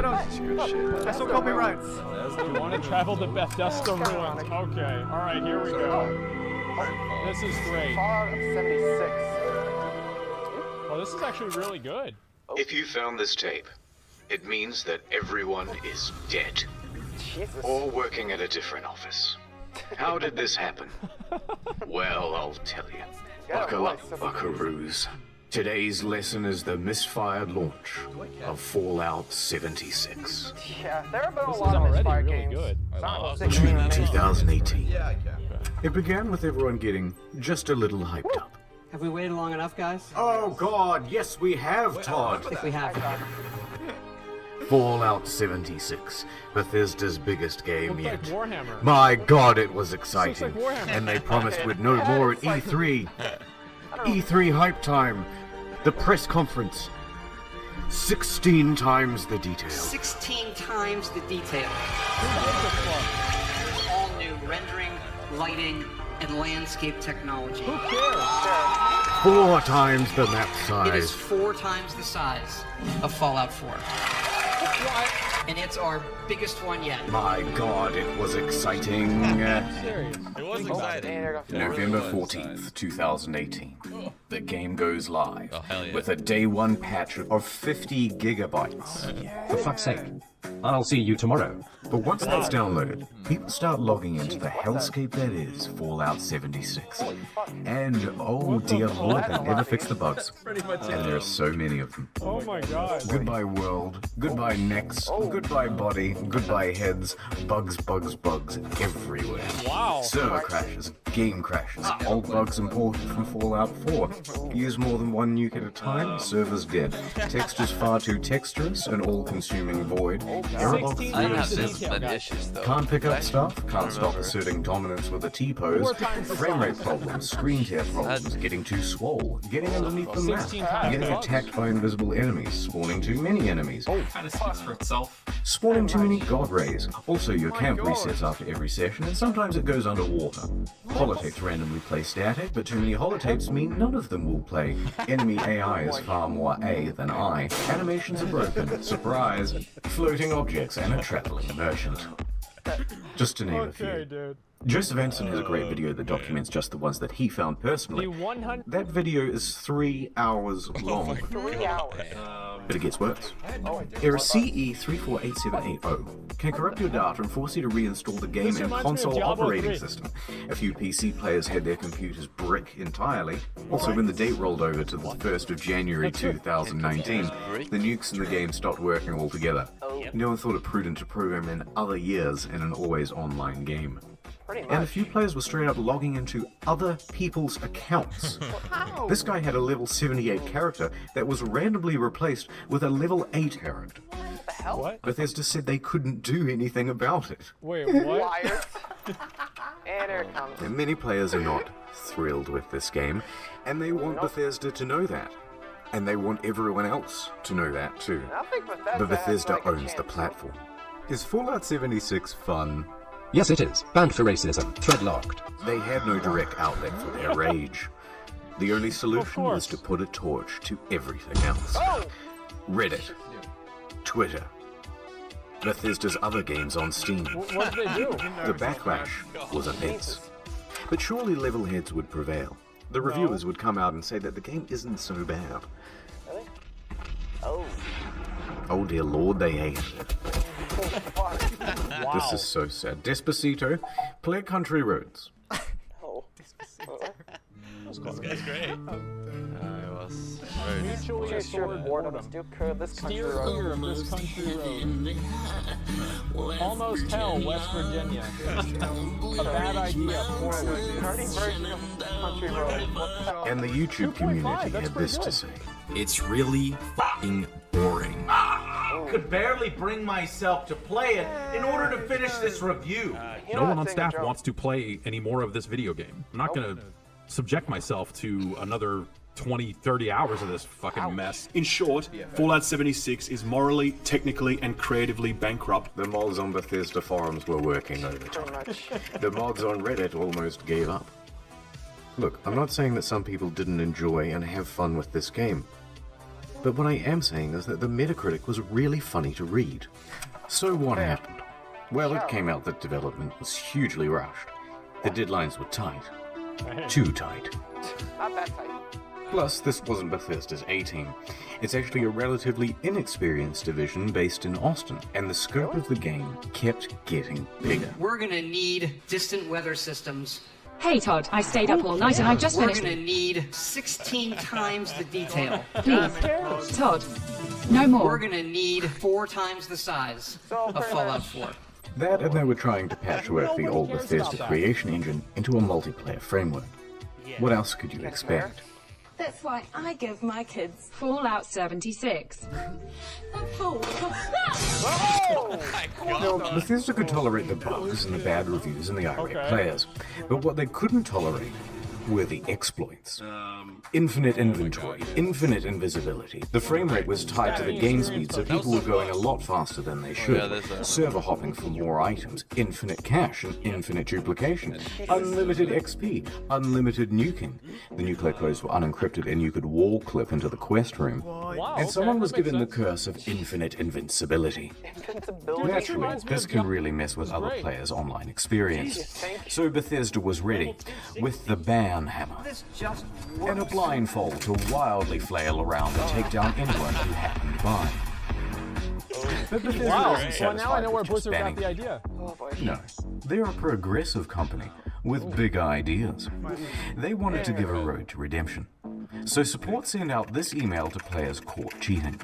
I still copyrights. You want to travel to Bethesda Ruins? Okay, all right, here we go. This is great. Fallout 76. Oh, this is actually really good. If you found this tape, it means that everyone is dead. Jesus. Or working at a different office. How did this happen? Well, I'll tell you. Buckle up, buckaroos. Today's lesson is the misfired launch of Fallout 76. Yeah, there have been a This is lot of already misfire really games. good. June 2018. It began with everyone getting just a little hyped up. Have we waited long enough, guys? Oh God, yes we have, Todd. I think we have. Fallout 76, Bethesda's biggest game Looks yet. like Warhammer. My God, it was exciting. Looks like Warhammer. And they promised we'd know more at E3. E3 hype time. The press conference. 16 times the detail. 16 times the detail. All new rendering, lighting, and landscape technology. Who cares? 4 times the map It is size. 4 times the size of Fallout 4. And it's our biggest one yet. My God, it was exciting. Serious. It was exciting. November 14th, 2018. The game goes live Oh, hell yeah. with a day 1 patch of 50 gigabytes. For fuck's sake. I'll see you tomorrow. But once that's downloaded, people start logging into the hellscape that is Fallout 76. And oh dear lord, they never fix the bugs. And there are so many of them. Oh my god. Goodbye world, goodbye necks, goodbye body, goodbye heads, bugs, bugs, bugs everywhere. Wow. Server crashes, game crashes, old bugs imported from Fallout 4. Use more than one nuke at a time, server's dead. Textures far too texturous and all-consuming void. Error log 16 I didn't have times the this detail, many guys. issues though. can't pick up stuff, can't stop asserting dominance with a T-pose, 4 times the frame rate size. problems, screen tear problems, getting too swole, getting underneath the map, 16 times getting bugs. attacked by invisible enemies, spawning too many enemies, Kind of speaks for itself. spawning too many god rays. Also, your camp resets after every session, and sometimes it goes underwater. Holotapes randomly play static, but too many holotapes mean none of them will play. Enemy AI is far more A than I. Animations are broken. Surprise. Floating objects and a traveling merchant. Just to name a Okay, few. dude. Joseph Anson has a great video that documents just the ones that he found The personally. 100. That video is 3 hours long. 3 hours. But it gets worse. Error CE348780 can corrupt your data and force you to reinstall the game This and reminds me of console Diablo operating 3. system. A few PC players had their computers brick entirely. Also, when the date rolled over to the 1st of January 2019, the nukes in the game stopped working altogether. No one thought it prudent to program in other years in an always online game. Pretty And a much. few players were straight up logging into other people's accounts. How? This guy had a level 78 character that was randomly replaced with a level 8 character. What the hell? What? Bethesda said they couldn't do anything about it. Wait, what? Liars. And here it comes. And many players are not thrilled with this game, and they want Bethesda to know that. And they want everyone else to know that too. I think Bethesda, But Bethesda has, like, a owns the chance. platform. Is Fallout 76 fun? Yes, it is. Banned for racism. Thread locked. They had no direct outlet for their rage. The only solution was course. to put a torch to everything else. Oh! Reddit, Twitter, Bethesda's other games on Steam. What did they do? The backlash was immense. But surely level heads would prevail. The reviewers would come out and say that the game isn't so bad. Really? Oh. Oh dear lord, they hate it. Wow. This is so sad. Despacito, play Country Roads. Oh. This guy's great. It was very Mutually Sure, assured boredom. boredom. Still clear this country Steer road. clear of this country road. Almost hell, West Virginia. A bad idea, forward. Dirty version of country road. What the hell? And the YouTube community That's had pretty this to good. say. It's really f***ing boring. Could barely bring myself to play it in order to finish this review. You're No not one on saying a staff joke. wants to play any more of this video game. I'm not going to subject myself to another 20, 30 hours of this fucking mess. In short, Fallout 76 is morally, technically, and creatively bankrupt. The mods on Bethesda forums were working overtime. Pretty much. The mods on Reddit almost gave up. Look, I'm not saying that some people didn't enjoy and have fun with this game. but what I am saying is that the Metacritic was really funny to read. So what happened? Well, it came out that development was hugely rushed. The deadlines were tight. Too tight. Not that tight. Plus, this wasn't Bethesda's A-team. It's actually a relatively inexperienced division based in Austin, and the scope of the game kept getting bigger. We're gonna need distant weather systems. Hey Todd, I stayed up all night and I just We're finished. gonna need 16 times the detail. Please, Todd, no more. We're gonna need 4 times the size of Fallout 4. That, and they were trying to patchwork the old Bethesda creation engine into a multiplayer framework. What else could you expect? That's why I give my kids Fallout 76. Now, Bethesda could tolerate the bugs and the bad reviews and the irate players, but what they couldn't tolerate were the exploits. Infinite inventory, infinite invisibility. The frame rate was tied to the game speed, so people were going a lot faster than they should. Server hopping for more items, infinite cache and infinite duplication, unlimited XP, unlimited nuking. The nuclear codes were unencrypted and you could wall clip into the quest room. And someone was given the curse of infinite invincibility. Naturally, this can really mess with other players' online experience. So Bethesda was ready, with the ban hammer and a blindfold to wildly flail around and take down anyone who happened by. But Bethesda wasn't Well, now I know where satisfied with just Blizzard got banning. the idea. No, they're a progressive company with big ideas. They wanted to give a road to redemption. So support sent out this email to players caught cheating.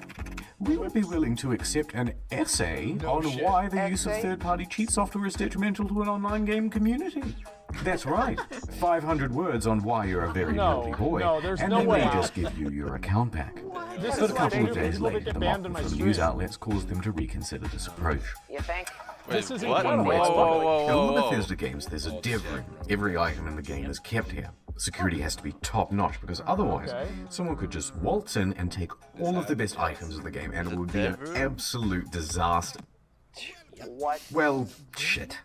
We would be willing to accept an essay on why the use of third-party cheat software is detrimental to an online game community. That's right, 500 words on why you're a very naughty boy, there's and no they way. may just give you your account back. This But is a couple like of days people that later, get the banned mock in my from stream. news outlets caused them to reconsider this approach. You think? This is What? incredible. Wait, Whoa. in all Bethesda games, there's a dev room. Every item in the game is kept here. Security has to be top-notch because otherwise, someone could just waltz in and take all of the best items in the game, and it would be an absolute disaster. What? Well, shit.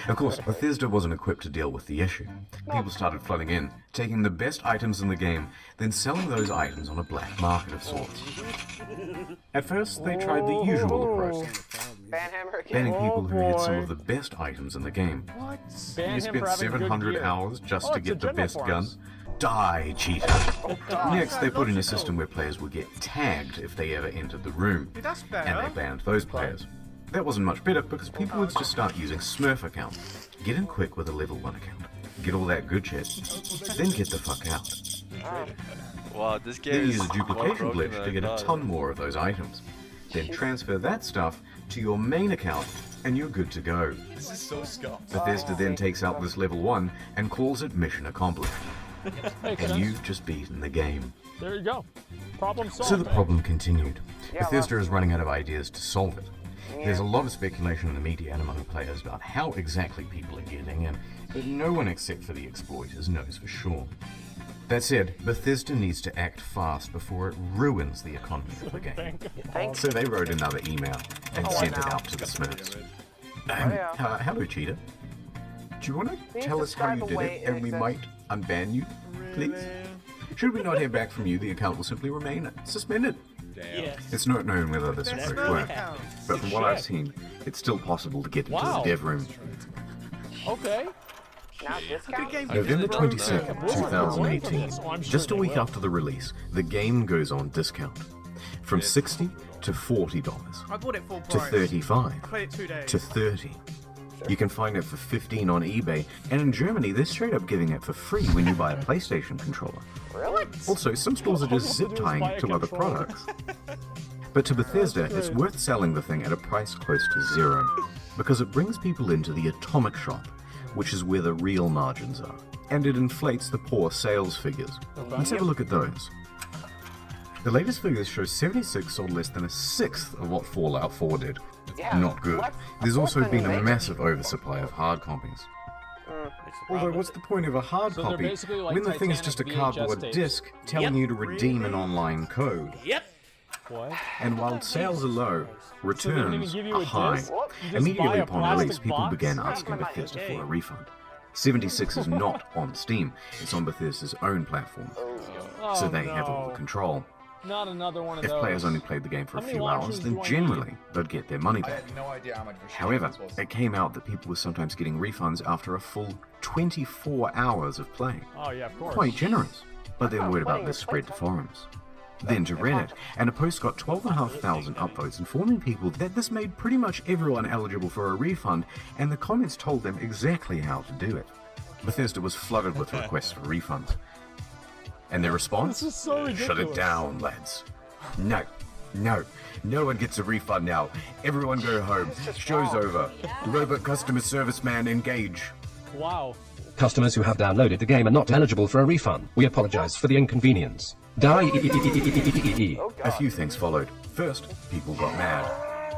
Of course, Bethesda wasn't equipped to deal with the issue. People started flooding in, taking the best items in the game, then selling those items on a black market of sorts. At first, they tried the usual approach, Banhammer again. banning people who had some of the best items in the game. Ban You him spent for having good 700 gear. hours just Oh, to it's get a the general best gun? forums. Die, cheater. Next, they put in a system where players would get tagged if they ever entered the room, and they banned those players. That wasn't much better because people would just start using Smurf accounts. Get in quick with a level 1 account. Get all that good shit, then get the fuck out. Wow, this game Then is use a duplication more broken glitch than to I get a thought. ton more of those items. Then transfer that stuff to your main account and you're good to go. This is so scum. Bethesda then takes out this level 1 and calls it mission accomplished. And you've just beaten the game. There you go. Problem solved. So the problem continued. Bethesda is running out of ideas to solve it. There's a lot of speculation in the media and among players about how exactly people are getting in, but no one except for the exploiters knows for sure. That said, Bethesda needs to act fast before it ruins the economy of the game. So they wrote another email and sent it out to the Smurfs. Hello, cheater. Do you want to tell us how you did it and we might unban you, please? Should we not hear back from you, the account will simply remain suspended. It's not known whether this approach worked, but from what I've seen, it's still possible to get into the dev room. Okay. Now discount? November 22nd, 2018, just a week after the release, the game goes on discount. From $60 to $40, I bought it full to price. $35, Played it 2 days. to $30. You can find it for $15 on eBay, and in Germany, they're straight up giving it for free when you buy a PlayStation controller. Really? Also, some stores are just zip tying it to other products. But to Bethesda, it's worth selling the thing at a price close to zero, because it brings people into the atomic shop, which is where the real margins are, and it inflates the poor sales figures. Let's have a look at those. The latest figures show 76 sold less than a sixth of what Fallout 4 did. Not good. There's also been a massive oversupply of hard copies. Although, what's the point of a hard So they're copy basically like when the thing is just a Titanic cardboard VHS tapes. disc telling you to redeem an online code? What? And while sales are low, So they don't even returns give you are a high. disc? You just Immediately buy a upon plastic release, people box? began asking Bethesda for a refund. 76 is not on Steam, it's on Bethesda's own platform. So they have all the control. Not another one of If those. players only played the game for a How many few hours, launchers then do I generally they'd get their money I back. had no idea how much of a shit However, this was. it came out that people were sometimes getting refunds after a full 24 hours of playing. Oh yeah, of course. Quite generous. But then word about playing this with spread to playtime. forums. Then to Reddit, and a post got 12,500 upvotes informing people that this made pretty much everyone eligible for a refund, and the comments told them exactly how to do it. Bethesda was flooded with requests for refunds. And their response? This is so ridiculous. Shut it down, lads. No one gets a refund now. Everyone go home. Show's over. Robot customer service man engage. Wow. Customers who have downloaded the game are not eligible for a refund. We apologize for the inconvenience. A few things followed. First, people got mad.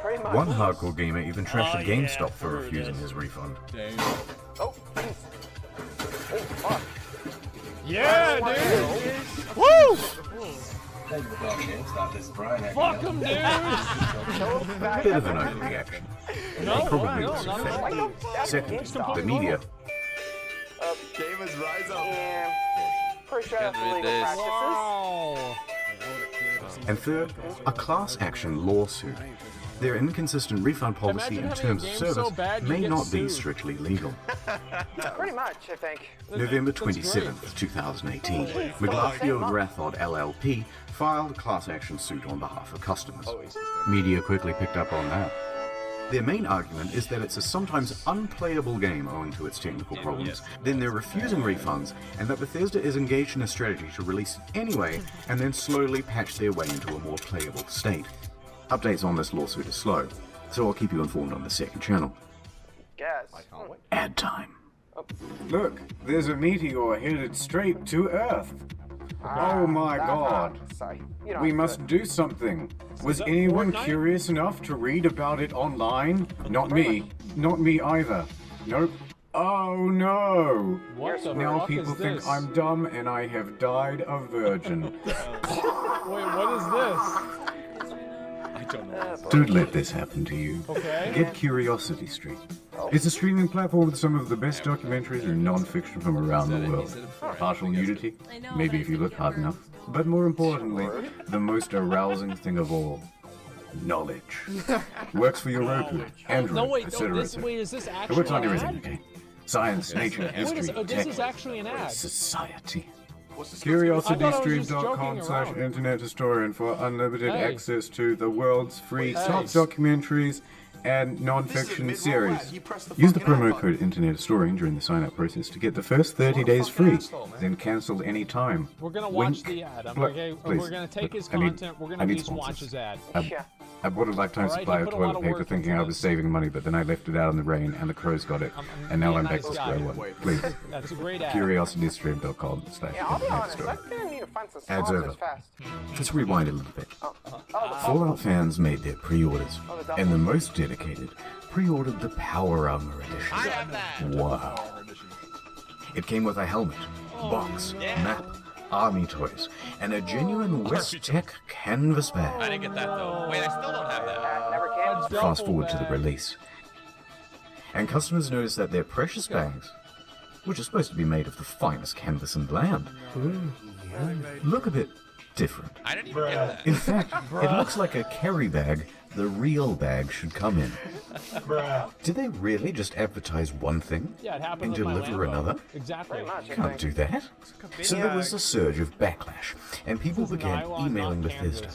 Pretty much. One hardcore gamer even trashed a GameStop for refusing his refund. Oh, fuck. Yeah, dude. Woo! Fuck him, dude. Bit of an overreaction. No, Probably no, was not at all. effective. Second, the media. Gamers rise up. And pretty sure that's Can't read illegal this. practices. Wow. And third, a class action lawsuit. Their inconsistent refund policy Imagine in having terms a of game service so bad you may get not be sued. strictly legal. Pretty much, I think. November That's great. 27th, 2018, McLaughlin Rathod LLP filed a class action suit on behalf of customers. Media quickly picked up on that. Their main argument is that it's a sometimes unplayable game owing to its technical problems, then they're refusing refunds, and that Bethesda is engaged in a strategy to release it anyway and then slowly patch their way into a more playable state. Updates on this lawsuit are slow, so I'll keep you informed on the second channel. Guess. Ad time. Look, there's a meteor headed straight to Earth. Oh my god. Sorry. You don't We have to must do something. Was that anyone Fortnite? curious enough to read about it online? Not me. Not me either. Nope. Oh no! What the Now fuck people is think this? I'm dumb and I have died a virgin. Wait, what is this? I don't know. Don't let this happen to you. Okay. Get Curiosity Street. It's a streaming platform with some of the best documentaries and non-fiction from around the world. Partial nudity, maybe if you look hard enough. But more importantly, the most arousing thing of all, knowledge. Works for your Roku, Android, No, wait, no, etc. this, wait, is this It actually works on an everything, ad? okay? Science, nature, Wait, history, this is tech, actually an ad. society. I thought I was just CuriosityStream.com/internet joking historian for unlimited Hey. access to the world's free Hey. top documentaries and non-fiction series. Use the promo code Internet Historian during the sign-up process to get the first 30 days free, then cancel any time. We're gonna watch Wink. the ad. Please. We're gonna take his I need- content. We're I gonna need just watch sponsors. his ad. I bought a lifetime Alright, supply he of put a lot toilet of paper work thinking into I was this. saving money, but then I left it out in the rain and the crows got it. And now be a I'm back nice to guy. square one. Please. That's a great ad. Yeah, I'll be CuriosityStream.com/internet honest. I historian. think I need to find some Ad's sponsors over. fast. Let's rewind a little bit. Oh, Fallout fans made their pre-orders, and the most dedicated pre-ordered the Power Armor Edition. I have that. Wow. It came with a helmet, box, map, army toys, and a genuine West Tech canvas I bag. didn't get that though. Wait, I still don't have that. never can. Fast forward to the release. And customers noticed that their precious bags, which are supposed to be made of the finest canvas in the land, look a bit different. I didn't even get that. In fact, it looks like a carry bag the real bag should come in. Did they really just advertise one thing Yeah, it happened and with my deliver Lambo. another? Exactly. Can't do that. So there was a surge of backlash, and people began emailing Bethesda,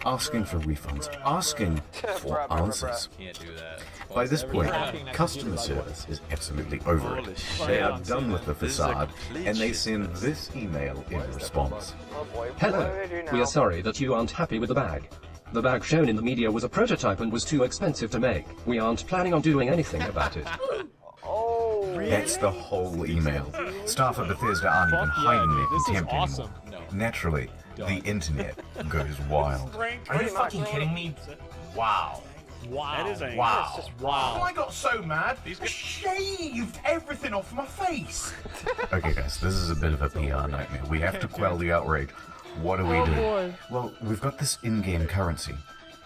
asking for refunds, asking for answers. Can't do that. By this point, customer service is absolutely over it. They are done with the facade, and they send this email in response. Hello. We are sorry that you aren't happy with the bag. The bag shown in the media was a prototype and was too expensive to make. We aren't planning on doing anything about it. That's the whole email. Staff at Bethesda aren't even hiding their This is contempt awesome. anymore. Naturally, the internet goes wild. Are you fucking kidding me? Wow. Wow. That is a wow. wow. I got so mad. I shaved everything off my face. Okay, guys, this is a bit of a PR nightmare. We have to quell the outrage. What do we Oh, do? boy. Well, we've got this in-game currency.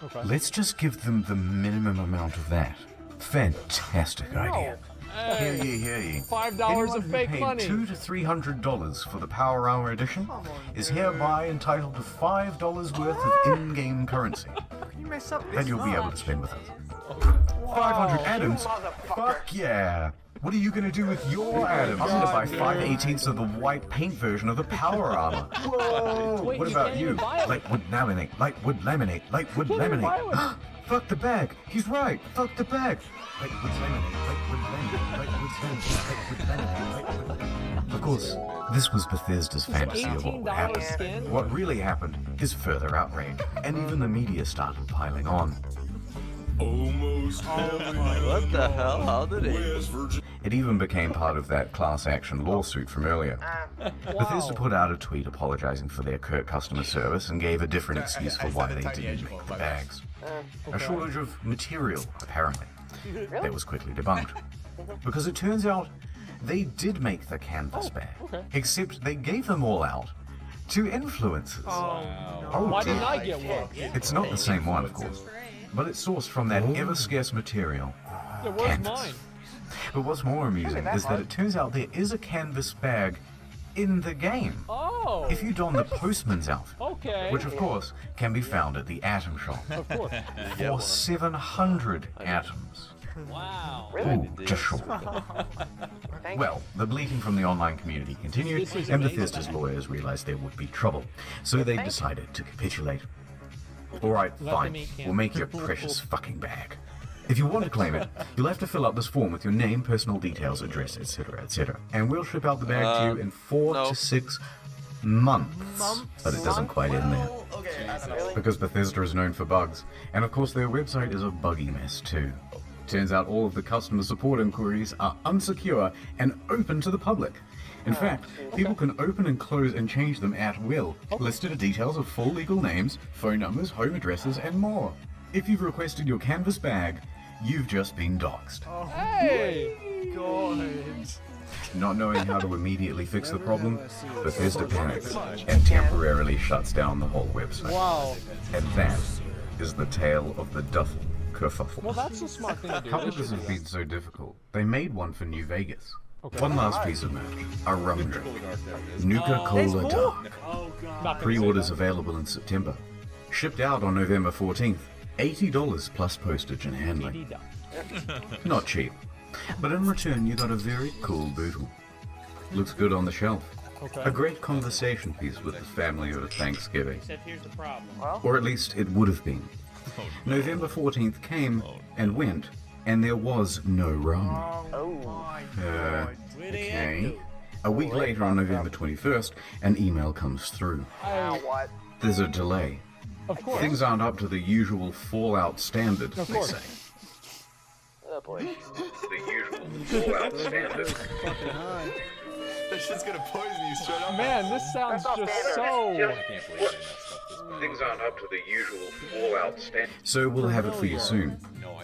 Okay. Let's just give them the minimum amount of that. Fantastic idea. Hear ye, hear ye. $5 Anyone of who fake paid money. $200 to $300 for the Power Armor Edition is hereby entitled to $5 worth of in-game currency that you'll be able to spend with us. 500 atoms? Fuck yeah! What are you gonna do with your atoms? I'm gonna buy 5/18 of the white paint version of the Power Armor. Whoa! Wait, What you about can't you? even buy it. Lightwood laminate, Lightwood laminate, Lightwood laminate. Fuck the bag. He's right. Fuck the bag. Lightwood laminate, Lightwood laminate, Lightwood laminate, Lightwood laminate. Of course, this was Bethesda's fantasy of what would happen. skin? What really happened is further outrage, and even the media started piling on. What the hell? How did it? It even became part of that class action lawsuit from earlier. Bethesda put out a tweet apologizing for their curt customer service and gave a different excuse for why they didn't make the bags. A shortage of material, apparently. That was quickly debunked. Because it turns out they did make the canvas bag, except they gave them all out to influencers. Why didn't I get one? It's not the same one, of course, but it's sourced from that ever-scarce material, Yeah, where's canvas. mine? But what's more amusing is that it turns out there is a canvas bag in the game. Oh. If you don the postman's outfit, Okay. which of course can be found at the Atom Shop, Of course. for 700 atoms. Wow. Ooh, just short. Well, the bleating from the online community continued, and Bethesda's lawyers realized there would be trouble, so they decided to capitulate. Alright, fine, we'll make you a precious fucking bag. If you want to claim it, you'll have to fill out this form with your name, personal details, address, etc., etc. And we'll ship out the bag to you in 4 to 6 months. But it doesn't quite end there. Because Bethesda is known for bugs, and of course their website is a buggy mess too. Turns out all of the customer support inquiries are unsecure and open to the public. In fact, people can open and close and change them at will. Listed are details of full legal names, phone numbers, home addresses, and more. If you've requested your canvas bag, you've just been doxxed. Hey! Not knowing how to immediately fix the problem, Bethesda panics and temporarily shuts down the whole website. Wow. And that is the tale of the duffel kerfuffle. Well, that's a smart thing to do. How could this have been so difficult? They made one for New Vegas. One last piece of merch, a rum drink. Nuka-Cola Dark. Pre-orders available in September. Shipped out on November 14th. $80 plus postage and handling. Not cheap. But in return, you got a very cool bootle. Looks good on the shelf. A great conversation piece with the family over Thanksgiving. Here's the problem. Or at least it would have been. November 14th came and went, and there was no rum. Okay. A week later, on November 21st, an email comes through. What? There's a delay. Of course. Things aren't up to the usual Fallout standard, Of they course. say. Oh boy. The usual Fallout standard. That shit's gonna poison you straight up. Man, this sounds That's just all so... I can't believe they messed up this. Things aren't up to the usual Fallout standard. So we'll have it for you soon.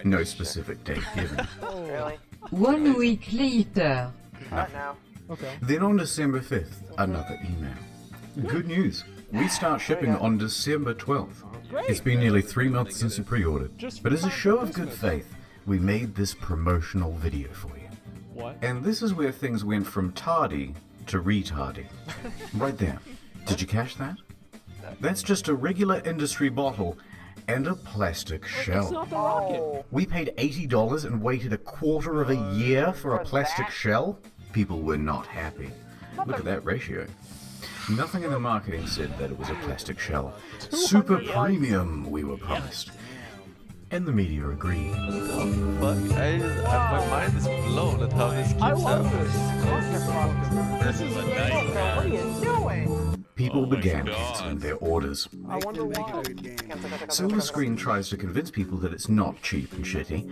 No specific date given. Really? 1 week later. Not now. Okay. Then on December 5th, another email. Good news. We start shipping on December 12th. It's been nearly 3 months since you pre-ordered. But as a show of good faith, we made this promotional video for you. What? And this is where things went from tardy to retardy. Right there. Did you catch that? That's just a regular industry bottle and a plastic shell. It's not the rocket. We paid $80 and waited a quarter of a year for a plastic shell? People were not happy. Look at that ratio. Nothing in the marketing said that it was a plastic shell. Super premium, we were promised. And the media agreed. Fuck, my mind is blown at how this keeps I love happening. this. This is amazing. What are you doing? People began canceling their orders. I wonder why. Silver Screen tries to convince people that it's not cheap and shitty.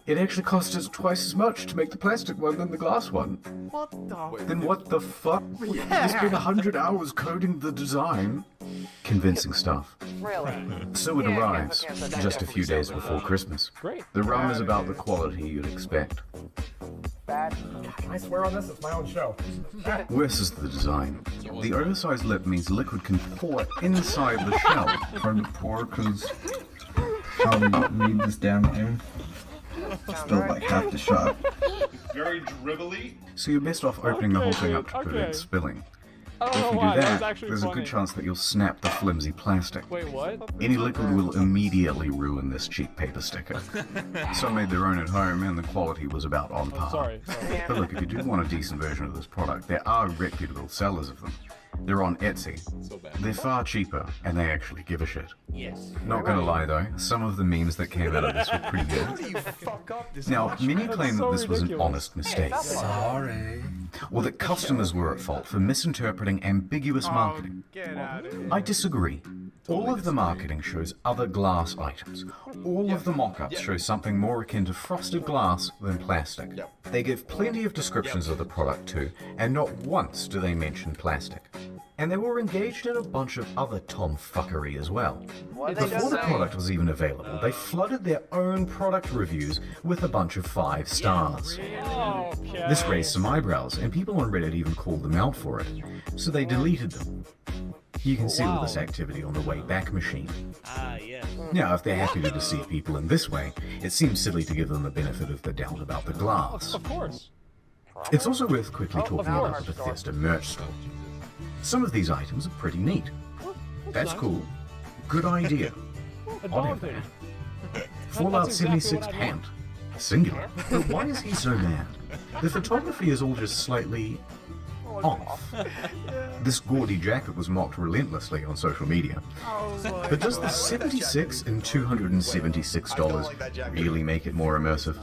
It actually cost us twice as much to make the plastic one than the glass one. What the... Then what the fuck? We spent 100 hours coding the design. Convincing stuff. Really? So it arrives, just a few days before Christmas. Great. The rum is about the quality you'd expect. Bad. Can I swear on this? It's my own show. Worse is the design. The oversized lip means liquid can pour inside the shell. Hard to pour because how do you read this down here? Still like half the shot. very dribbly. So you're best off opening the whole thing up to prevent spilling. If you do wow, that was that, actually there's a funny. good chance that you'll snap the flimsy plastic. Wait, what? Any liquid will immediately ruin this cheap paper sticker. Some made their own at home and the quality was about on par. Sorry. But look, if you do want a decent version of this product, there are reputable sellers of them. They're on Etsy. They're far cheaper, and they actually give a shit. Yes. Not gonna lie though, some of the memes that came out of this were pretty good. Now, many claim that this was an honest mistake. Sorry. Or that customers were at fault for misinterpreting ambiguous marketing. I disagree. All of the marketing shows other glass items. All of the mock-ups show something more akin to frosted glass than plastic. They give plenty of descriptions of the product too, and not once do they mention plastic. And they were engaged in a bunch of other tomfuckery as well. Before the product was even available, they flooded their own product reviews with a bunch of 5 stars. This raised some eyebrows, and people on Reddit even called them out for it, so they deleted them. You can see all this activity on the Wayback Machine. Now, if they're happy to deceive people in this way, it seems silly to give them the benefit of the doubt about the glass. Of course. It's also worth quickly talking about the Bethesda merch store. Some of these items are pretty neat. That's cool. Good idea. Whatever. Fallout 76 pant. Singular. But why is he so mad? The photography is all just slightly off. This gaudy jacket was mocked relentlessly on social media. But does the $76 and $276 really make it more immersive?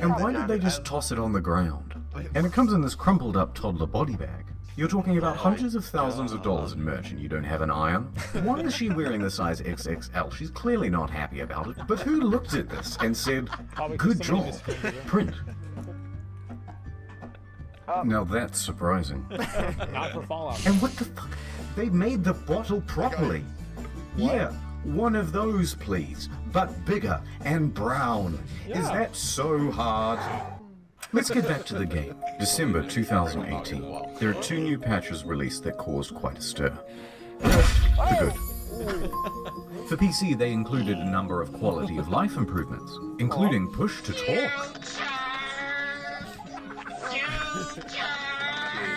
And why did they just toss it on the ground? And it comes in this crumpled up toddler body bag. You're talking about hundreds of thousands of dollars in merch and you don't have an iron? Why is she wearing the size XXL? She's clearly not happy about it. But who looked at this and said, good job, print? Now that's surprising. Not for Fallout. And what the fuck? They made the bottle properly. Yeah, one of those please, but bigger and brown. Is that so hard? Let's get back to the game. December 2018. There are 2 new patches released that caused quite a stir. The good. For PC, they included a number of quality of life improvements, including push to talk.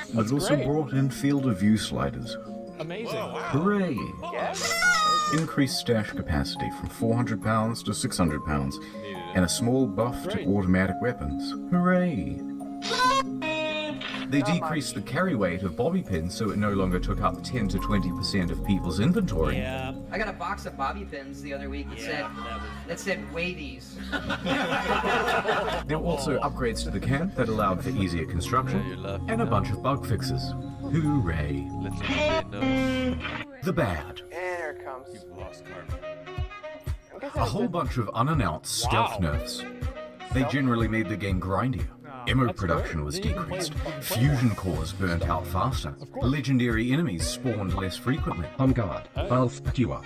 It also brought in field of view sliders. Amazing. Hooray! Increased stash capacity from 400 pounds to 600 pounds, and a small buff to automatic weapons. Hooray! They decreased the carry weight of bobby pins so it no longer took up 10 to 20% of people's inventory. I got a box of bobby pins the other week that said weigh these. There were also upgrades to the camp that allowed for easier construction, and a bunch of bug fixes. Hooray! The bad. And here it comes. A whole bunch of unannounced stealth nerfs. They generally made the game grindier. Ammo production was decreased. Fusion cores burnt out faster. Legendary enemies spawned less frequently. On guard, I'll fuck you up.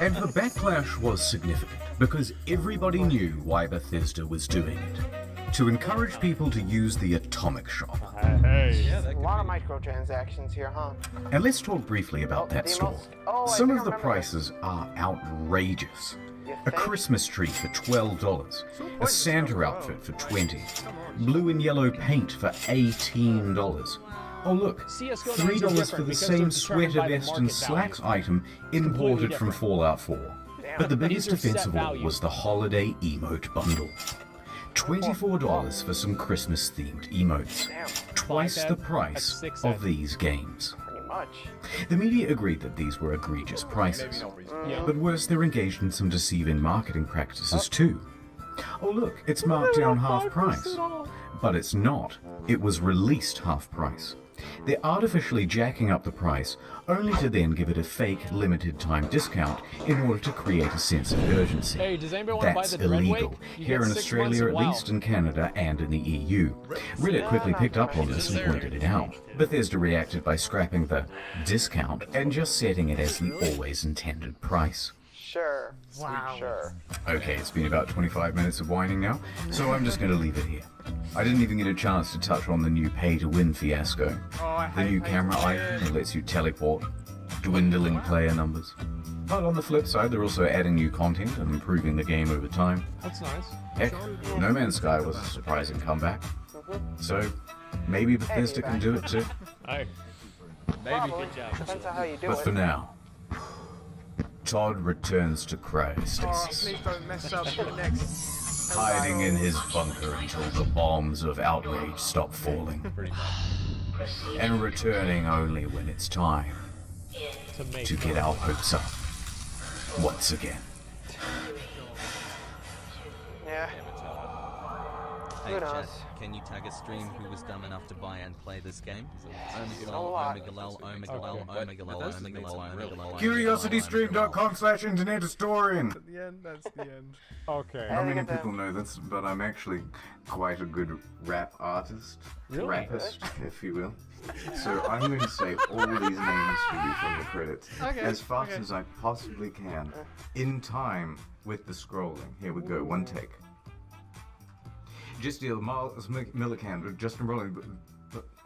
And the backlash was significant, because everybody knew why Bethesda was doing it. To encourage people to use the Atomic Shop. A lot of microtransactions here, huh? And let's talk briefly about that store. Some of the prices are outrageous. A Christmas tree for $12, a Santa outfit for $20, blue and yellow paint for $18. Oh look, $3 for the same sweater vest and slacks item imported from Fallout 4. But the biggest offense of all was the holiday emote bundle. $24 for some Christmas-themed emotes. Twice the price of these games. The media agreed that these were egregious prices. But worse, they're engaged in some deceiving marketing practices too. Oh look, it's marked down half price. But it's not. It was released half price. They're artificially jacking up the price, only to then give it a fake limited time discount in order to create a sense of urgency. Hey, does anybody want to buy That's the Dreadwake? illegal, You here get in 6 Australia at months. least, in Canada, and in the EU. Reddit quickly picked up on this and pointed it out. Bethesda reacted by scrapping the discount and just setting it as the always intended price. Sure. Wow. Sure. Okay, it's been about 25 minutes of whining now, so I'm just going to leave it here. I didn't even get a chance to touch on the new pay-to-win fiasco. The new camera item that lets you teleport, dwindling player numbers. But on the flip side, they're also adding new content and improving the game over time. That's nice. Heck, No Man's Sky was a surprising comeback. So, maybe Bethesda can do it too. Hey, Maybe, good job. Depends on how you do But it. for now, Todd returns to cryostasis, Please don't mess up the next. hiding in his bunker until the bombs of outrage stop falling, and returning only when it's time to get our hopes up once again. Yeah. Hey, Who knows? Chad, can you tag a stream who was dumb enough to buy and play this game? CuriosityStream.com/internethistorian. At the end, that's the end. Okay. Not many people know this, but I'm actually quite a good rap artist. Really? Rappist, if you will. So I'm going to say all these names to you from the credits as fast as I possibly can, in time with the scrolling. Here we go, one take. Just Miles Millican, Justin Rowling,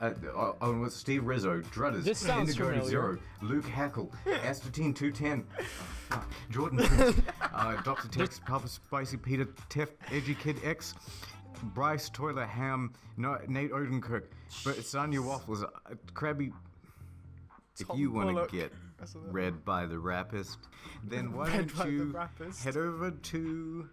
with Steve Rizzo, Drudders, This sounds Indigo familiar. Zero, Luke Hackle, Astatine 210, Jordan Prince, Dr. Tex, Papa Spicy, Peter Teft, Edgy Kid X, Bryce Toiler Ham, Nate Odenkirk, Sonya Waffles, Krabby. If you want to get read by the rapist, then why Read don't by the you rapist. head over to...